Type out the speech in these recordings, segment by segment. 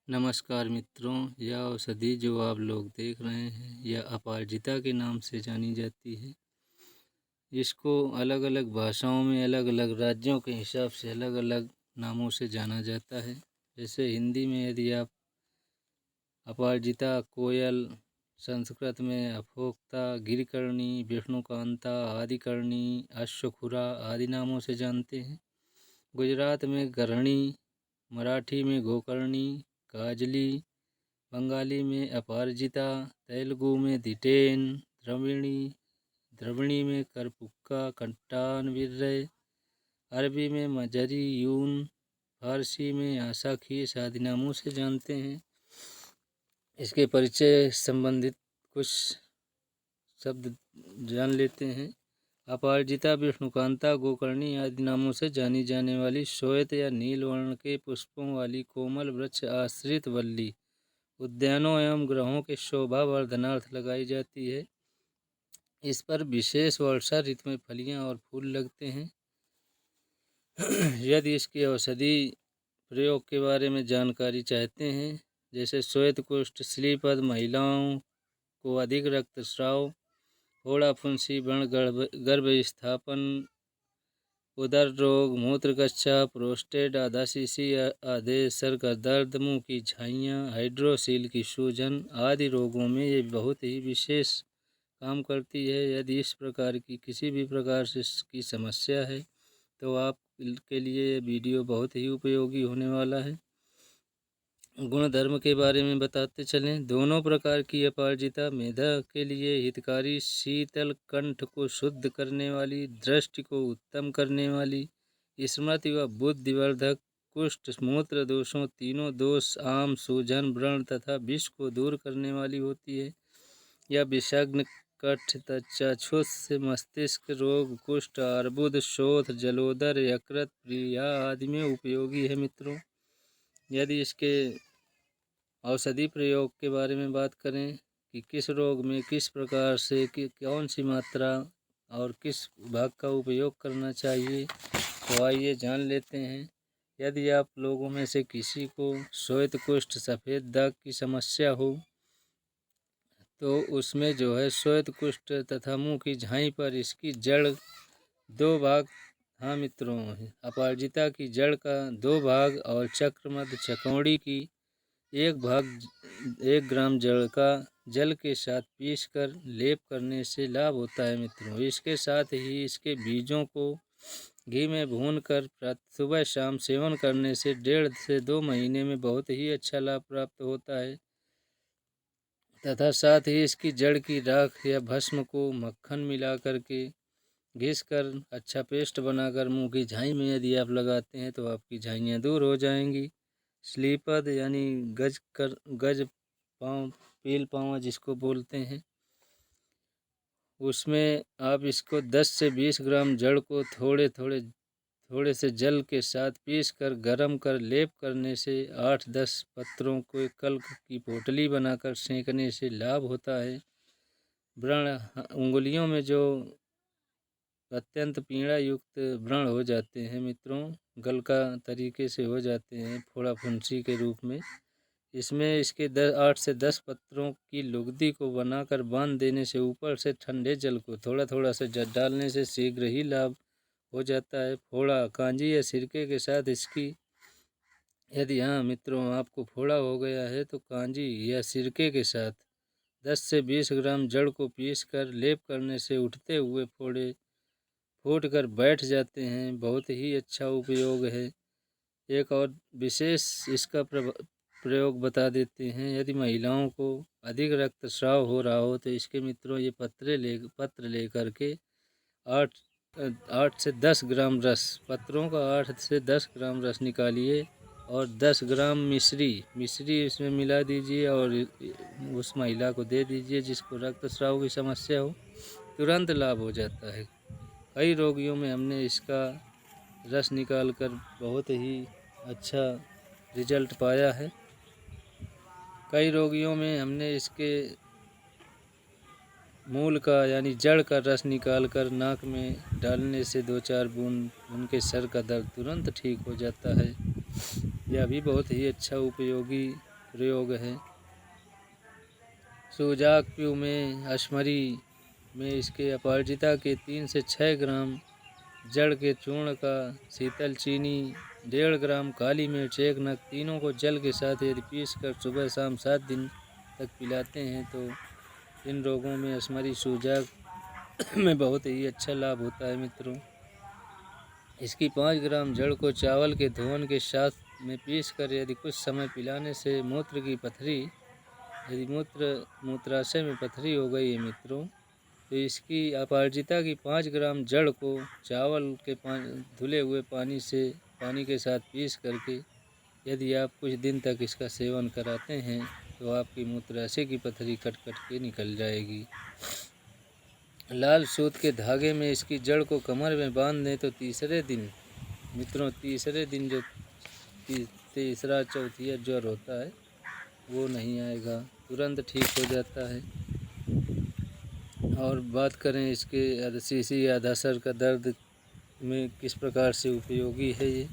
नमस्कार मित्रों, यह औषधि जो आप लोग देख रहे हैं यह अपराजिता के नाम से जानी जाती है। इसको अलग अलग भाषाओं में अलग अलग राज्यों के हिसाब से अलग अलग नामों से जाना जाता है। जैसे हिंदी में यदि आप अपराजिता, कोयल, संस्कृत में अफोक्ता, गिरिकर्णी, विष्णुकांता, आदिकर्णी, अश्वखुरा आदि नामों से जानते हैं। गुजरात में गरहणी, मराठी में गोकर्णी, काजली, बंगाली में अपराजिता, तेलुगु में दिटेन, द्रविणी में करपुक्का, कट्टान विर्रय, अरबी में मजरी यून, फारसी में आशा खीस आदि नामों से जानते हैं। इसके परिचय संबंधित कुछ शब्द जान लेते हैं। अपराजिता विष्णुकांता, गोकर्णी आदि नामों से जानी जाने वाली श्वेत या नील वर्ण के पुष्पों वाली कोमल वृक्ष आश्रित वल्ली उद्यानों एवं ग्रहों के शोभा वर्धनार्थ लगाई जाती है। इस पर विशेष वर्षा ऋतु में फलियां और फूल लगते हैं। यदि इसके औषधि प्रयोग के बारे में जानकारी चाहते हैं, जैसे श्वेत कुष्ठ, श्लीपद, महिलाओं को अधिक रक्तस्राव, फोड़ा, फुंसी, व्रण गर्भ स्थापन, उदर रोग, मूत्रकच्छा, प्रोस्टेट, आधा शीशी, आधे सर का दर्द, मुंह की झाइयाँ, हाइड्रोसील की सूजन आदि रोगों में ये बहुत ही विशेष काम करती है। यदि इस प्रकार की किसी भी प्रकार से की समस्या है तो आप के लिए वीडियो बहुत ही उपयोगी होने वाला है। गुण धर्म के बारे में बताते चलें। दोनों प्रकार की अपराजिता मेधा के लिए हितकारी, शीतल, कंठ को शुद्ध करने वाली, दृष्टि को उत्तम करने वाली, स्मृति व बुद्धिवर्धक, कुष्ठ, मूत्र दोषों, तीनों दोष, आम, सूजन, व्रण तथा विष को दूर करने वाली होती है। यह विषाग्न, कठ, त्वचा, मस्तिष्क रोग, कुष्ठ, अर्बुद, शोथ, जलोदर, यकृत, प्लीहा आदि में उपयोगी है। मित्रों, यदि इसके औषधि प्रयोग के बारे में बात करें कि किस रोग में किस प्रकार से कौन सी मात्रा और किस भाग का उपयोग करना चाहिए, तो आइए जान लेते हैं। यदि आप लोगों में से किसी को श्वेत कुष्ठ, सफ़ेद दाग की समस्या हो तो उसमें जो है श्वेत कुष्ठ तथा मुंह की झाई पर इसकी जड़ 2 भाग, हाँ मित्रों, अपराजिता की जड़ का 2 भाग और चक्रमध्य चकौड़ी की 1 भाग 1 ग्राम जड़ का जल के साथ पीसकर लेप करने से लाभ होता है। मित्रों, इसके साथ ही इसके बीजों को घी में भूनकर सुबह शाम सेवन करने से 1.5 से 2 महीने में बहुत ही अच्छा लाभ प्राप्त होता है। तथा साथ ही इसकी जड़ की राख या भस्म को मक्खन मिला करके घिसकर अच्छा पेस्ट बनाकर मुंह की झाई में यदि आप लगाते हैं तो आपकी झाइयाँ दूर हो जाएंगी। श्लीपद यानी गज पाँव, पील पाँव जिसको बोलते हैं, उसमें आप इसको 10 से 20 ग्राम जड़ को थोड़े से जल के साथ पीसकर गरम कर लेप करने से 8-10 पत्रों को कल्क की पोटली बनाकर सेंकने से लाभ होता है। व्रण, उंगलियों में जो अत्यंत पीड़ा युक्त व्रण हो जाते हैं मित्रों, गलका तरीके से हो जाते हैं फोड़ा फुंसी के रूप में, इसमें इसके 8 से 10 पत्रों की लुगदी को बनाकर बांध देने से ऊपर से ठंडे जल को थोड़ा थोड़ा से डालने से शीघ्र ही लाभ हो जाता है। फोड़ा, कांजी या सिरके के साथ इसकी, यदि हाँ मित्रों आपको फोड़ा हो गया है तो कांजी या सिरके के साथ 10 से 20 ग्राम जड़ को पीसकर लेप करने से उठते हुए फोड़े फूट कर बैठ जाते हैं। बहुत ही अच्छा उपयोग है। एक और विशेष इसका प्रयोग बता देते हैं। यदि महिलाओं को अधिक रक्तस्राव हो रहा हो तो इसके मित्रों ये पत्र ले करके 8 से 10 ग्राम रस, पत्रों का 8 से 10 ग्राम रस निकालिए और 10 ग्राम मिश्री इसमें मिला दीजिए और उस महिला को दे दीजिए जिसको रक्तस्राव की समस्या हो। तुरंत लाभ हो जाता है। कई रोगियों में हमने इसका रस निकालकर बहुत ही अच्छा रिजल्ट पाया है। कई रोगियों में हमने इसके मूल का यानी जड़ का रस निकालकर नाक में डालने से 2-4 बूंद उनके सर का दर्द तुरंत ठीक हो जाता है। यह भी बहुत ही अच्छा उपयोगी प्रयोग है। सूजाक प्यू में अश्मरी में इसके अपराजिता के 3 से 6 ग्राम जड़ के चूर्ण का, शीतल चीनी 1.5 ग्राम, काली मिर्च 1 नग, तीनों को जल के साथ यदि पीस कर सुबह शाम 7 दिन तक पिलाते हैं तो इन रोगों में अश्मरी सूजक में बहुत ही अच्छा लाभ होता है मित्रों। इसकी 5 ग्राम जड़ को चावल के धोवन के साथ में पीस कर यदि कुछ समय पिलाने से मूत्र की पथरी, यदि मूत्राशय में पथरी हो गई है मित्रों, तो इसकी अपराजिता की 5 ग्राम जड़ को चावल के धुले हुए पानी के साथ पीस करके यदि आप कुछ दिन तक इसका सेवन कराते हैं तो आपकी मूत्राशय की पथरी कट कट के निकल जाएगी। लाल सूत के धागे में इसकी जड़ को कमर में बांध दें तो तीसरे दिन मित्रों, तीसरे दिन जो तीसरा चौथिया ज्वर होता है वो नहीं आएगा, तुरंत ठीक हो जाता है। और बात करें इसके अधशीशी या अधसर का दर्द में किस प्रकार से उपयोगी है ये।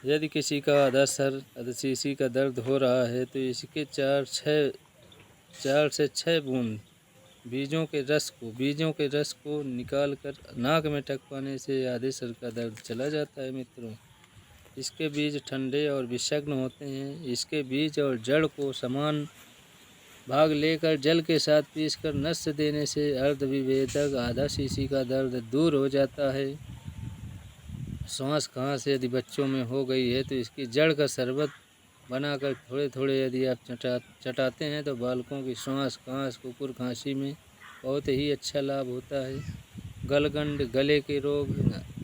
यदि किसी का अधशीशी का दर्द हो रहा है तो इसके 4 से 6 बूंद बीजों के रस को निकाल कर नाक में टपकाने से आधे सर का दर्द चला जाता है मित्रों। इसके बीज ठंडे और विषग्न होते हैं। इसके बीज और जड़ को समान भाग लेकर जल के साथ पीसकर नस्य देने से अर्धविभेदक आधा शीशी का दर्द दूर हो जाता है। श्वास खांस यदि बच्चों में हो गई है तो इसकी जड़ का शरबत बनाकर थोड़े थोड़े यदि आप चटाते हैं तो बालकों की श्वास खांस कुकुर खांसी में बहुत ही अच्छा लाभ होता है। गलगंड, गले के रोग,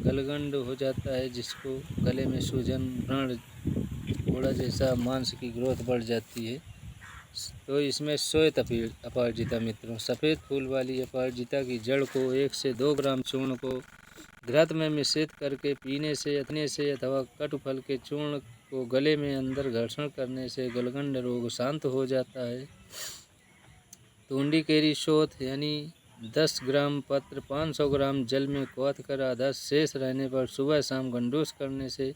गलगंड हो जाता है जिसको गले में सूजन, व्रण, फोड़ा जैसा मांस की ग्रोथ बढ़ जाती है, तो इसमें श्वेत अपराजिता मित्रों, सफ़ेद फूल वाली अपराजिता की जड़ को 1 से 2 ग्राम चूर्ण को घृत में मिश्रित करके पीने से अथवा कटुफल के चूर्ण को गले में अंदर घर्षण करने से गलगंड रोग शांत हो जाता है। तूंडी केरी शोथ यानी 10 ग्राम पत्र 500 ग्राम जल में क्वाथ कर आधा शेष रहने पर सुबह शाम गंडूस करने से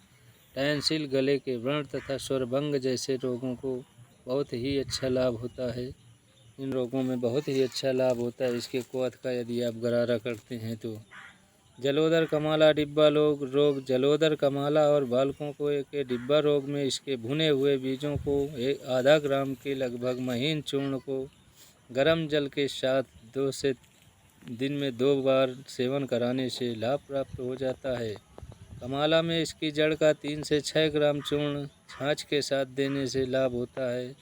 टैंसिल, गले के व्रण तथा स्वरभंग जैसे रोगों को बहुत ही अच्छा लाभ होता है। इन रोगों में बहुत ही अच्छा लाभ होता है इसके क्वाथ का यदि आप गरारा करते हैं तो। जलोदर कमाला डिब्बा रोग, जलोदर कमाला और बालकों को के डिब्बा रोग में इसके भुने हुए बीजों को आधा ग्राम के लगभग महीन चूर्ण को गर्म जल के साथ 2 दिन में 2 बार सेवन कराने से लाभ प्राप्त हो जाता है। कमाला में इसकी जड़ का 3 से 6 ग्राम चूर्ण छाछ के साथ देने से लाभ होता है।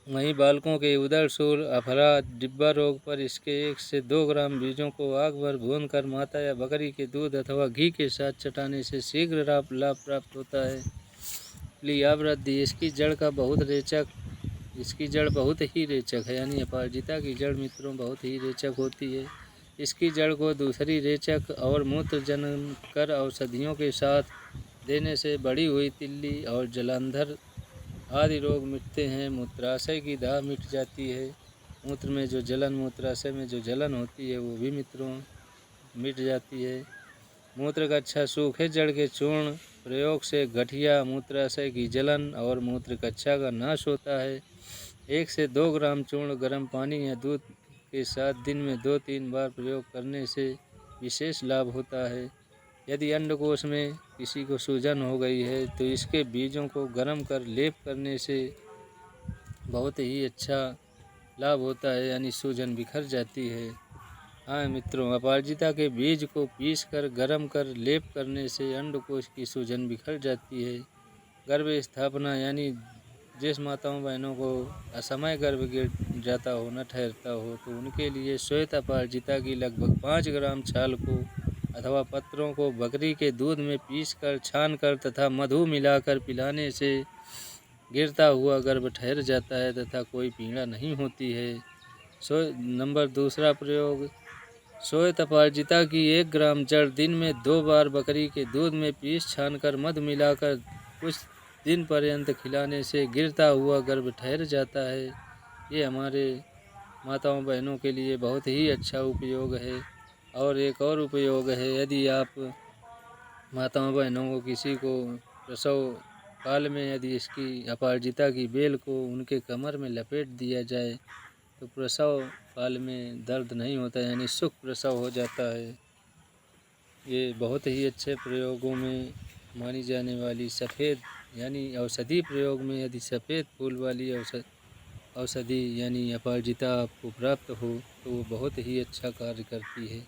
वहीं बालकों के उदर शूल, अफरा, डिब्बा रोग पर इसके 1 से 2 ग्राम बीजों को आग भर भूनकर माता या बकरी के दूध अथवा घी के साथ चटाने से शीघ्र लाभ प्राप्त होता है। प्लिया वृद्धि, इसकी जड़ बहुत ही रेचक है, यानी अपराजिता की जड़ मित्रों बहुत ही रेचक होती है। इसकी जड़ को दूसरी रेचक और मूत्र जन्म कर औषधियों के साथ देने से बड़ी हुई तिल्ली और जलांधर आदि रोग मिटते हैं। मूत्राशय की दाह मिट जाती है। मूत्राशय में जो जलन होती है वो भी मित्रों मिट जाती है। मूत्र कच्छा, सूखे जड़ के चूर्ण प्रयोग से गठिया, मूत्राशय की जलन और मूत्र कच्छा का नाश होता है। 1 से 2 ग्राम चूर्ण गर्म पानी या दूध के साथ दिन में 2-3 बार प्रयोग करने से विशेष लाभ होता है। यदि अंडकोश में किसी को सूजन हो गई है तो इसके बीजों को गर्म कर लेप करने से बहुत ही अच्छा लाभ होता है, यानी सूजन बिखर जाती है। हाँ मित्रों, अपराजिता के बीज को पीस कर गर्म कर लेप करने से अंडकोश की सूजन बिखर जाती है। गर्भ स्थापना, यानी जिस माताओं बहनों को असमय गर्भ गिर जाता हो, न ठहरता हो, तो उनके लिए श्वेत अपराजिता की लगभग 5 ग्राम छाल को अथवा पत्रों को बकरी के दूध में पीसकर छानकर तथा मधु मिलाकर पिलाने से गिरता हुआ गर्भ ठहर जाता है तथा कोई पीड़ा नहीं होती है। दूसरा प्रयोग, श्वेत अपराजिता की 1 ग्राम जड़ दिन में 2 बार बकरी के दूध में पीस छानकर मध मिलाकर कुछ दिन पर्यंत खिलाने से गिरता हुआ गर्भ ठहर जाता है। ये हमारे माताओं बहनों के लिए बहुत ही अच्छा उपयोग है। और एक और उपयोग है, यदि आप माताओं बहनों को किसी को प्रसव काल में यदि इसकी अपराजिता की बेल को उनके कमर में लपेट दिया जाए तो प्रसव काल में दर्द नहीं होता, यानी सुख प्रसव हो जाता है। ये बहुत ही अच्छे प्रयोगों में मानी जाने वाली सफ़ेद यानी औषधि प्रयोग में यदि सफ़ेद फूल वाली औषधि यानी अपराजिता आपको प्राप्त हो तो वो बहुत ही अच्छा कार्य करती है।